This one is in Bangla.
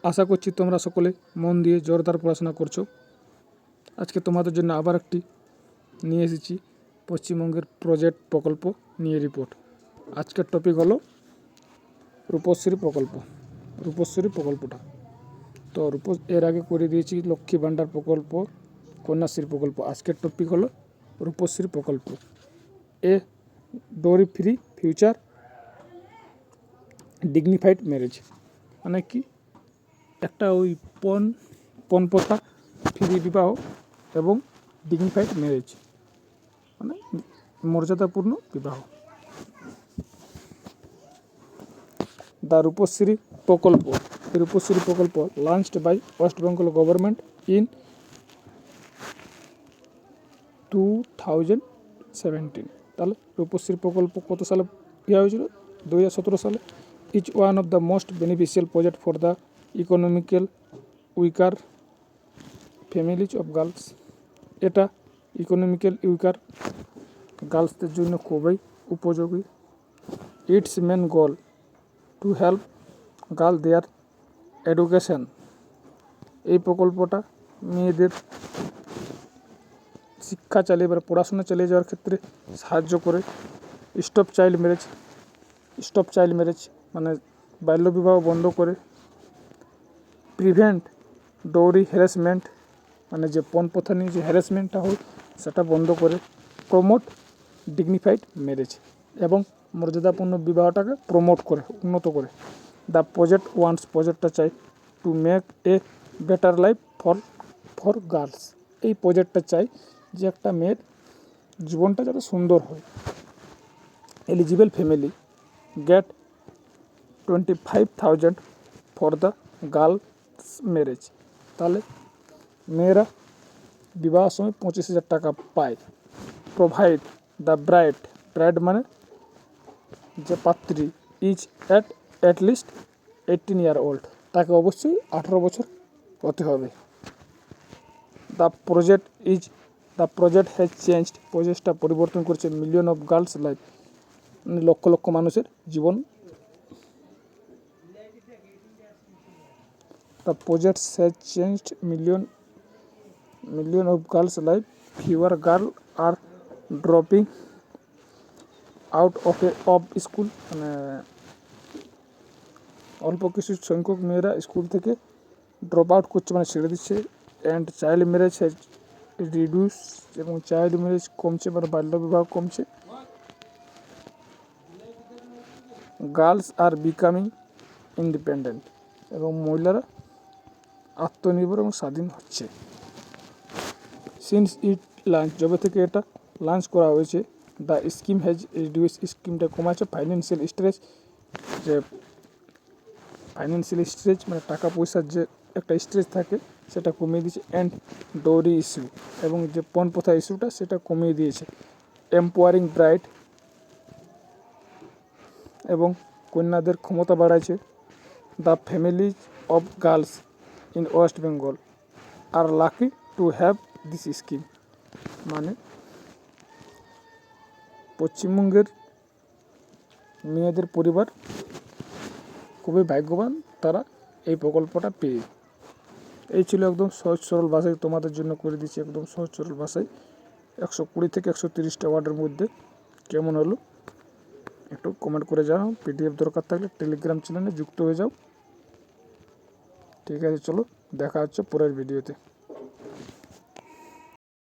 আশা করছি তোমরা সকলে মন দিয়ে জোরদার পড়াশোনা করছো। আজকে তোমাদের জন্য আবার একটি নিয়ে এসেছি পশ্চিমবঙ্গের প্রজেক্ট প্রকল্প নিয়ে রিপোর্ট। আজকের টপিক হলো রূপশ্রী প্রকল্প। রূপশ্রী প্রকল্পটা তো এর আগে করে দিয়েছি লক্ষ্মী ভাণ্ডার প্রকল্প, কন্যাশ্রী প্রকল্প। আজকের টপিক হলো রূপশ্রী প্রকল্প। এ ডোরি ফ্রি ফিউচার ডিগনিফাইড ম্যারেজ, মানে কি একটা ওই পণ প্রথা, ফ্রি বিবাহ এবং ডিগনিফাইড ম্যারেজ মানে মর্যাদাপূর্ণ বিবাহ। দ্য রূপশ্রী প্রকল্প। রূপশ্রী প্রকল্প launched by West Bengal government in 2017। তাহলে রূপশ্রী প্রকল্প কত সালে হয়েছিল? 2017 সালে। Each one of the most beneficial project for the economical weaker families of girls. এটা ইকোনমিক্যাল উইকার গার্লসদের জন্য খুবই উপযোগী। Its main goal to help girl their education. এই প্রকল্পটা মেয়েদের শিক্ষা চালিয়ে পড়াশোনা চালিয়ে যাওয়ার ক্ষেত্রে সাহায্য করে। স্টপ চাইল্ড ম্যারেজ মানে বাল্যবিবাহ বন্ধ করে। প্রিভেন্ট ডৌরি হ্যারাসমেন্ট মানে যে পণ প্রথা নিয়ে যে হ্যারাসমেন্টটা হয় সেটা বন্ধ করে। প্রমোট ডিগনিফাইড ম্যারেজ এবং মর্যাদাপূর্ণ বিবাহটাকে প্রমোট করে, উন্নত করে। দ্য প্রজেক্টটা চাই to make a better life for girls. এই প্রজেক্টটা চাই যে একটা মেয়ের জীবনটা যাতে সুন্দর হয়। Eligible family get 25,000 for the girls marriage. তাহলে মেয়েরা বিবাহের সময় 25,000 টাকা পায়। প্রোভাইড দ্য ব্রাইড মানে যে পাত্রী is at least 18 year old, তাকে অবশ্যই 18 বছর হতে হবে। The project has changed. প্রজেক্টটা পরিবর্তন করেছে মিলিয়ন অফ গার্লস লাইফ, মানে লক্ষ লক্ষ মানুষের জীবন। The project has changed million of girls life. Fewer girl আর ড্রপিং আউট অফ স্কুল, মানে অল্প কিছু সংখ্যক মেয়েরা স্কুল থেকে ড্রপ আউট করছে, মানে ছেড়ে দিচ্ছে। And child marriage has reduce, এবং চাইল্ড ম্যারেজ কমছে, মানে বাল্যবিবাহ কমছে। গার্লস আর বিকামিং ইন্ডিপেন্ডেন্ট, এবং মহিলারা আত্মনির্ভর এবং স্বাধীন হচ্ছে। সিন্স ইট লঞ্চ, যবে থেকে এটা লঞ্চ করা হয়েছে, দ্য স্কিম হ্যাজ রিডিউস, স্কিমটা কমাচ্ছে ফাইন্যান্সিয়াল স্ট্রেস, যে ফাইন্যান্সিয়াল স্ট্রেস মানে টাকা পয়সার যে একটা স্ট্রেস থাকে সেটা কমিয়ে দিয়েছে। অ্যান্ড ডৌরি ইস্যু, এবং যে পণ প্রথা ইস্যুটা সেটা কমিয়ে দিয়েছে। এম্পাওয়ারিং ব্রাইড, এবং কন্যাদের ক্ষমতা বাড়াইছে। The families of girls in West Bengal are lucky to have this scheme, মানে পশ্চিমবঙ্গের মেয়েদের পরিবার খুবই ভাগ্যবান, তারা এই প্রকল্পটা পেয়ে। এই ছিল একদম সহজ সরল ভাষায় তোমাদের জন্য করে দিচ্ছি, একদম সহজ সরল ভাষায়। 120 থেকে 130টা ওয়ার্ডের মধ্যে। কেমন হলো একটু কমেন্ট করে যাও। পিডিএফ দরকার থাকলে টেলিগ্রাম চ্যানেলে যুক্ত হয়ে যাও। ঠিক আছে, চলো দেখা হচ্ছে পরের ভিডিওতে।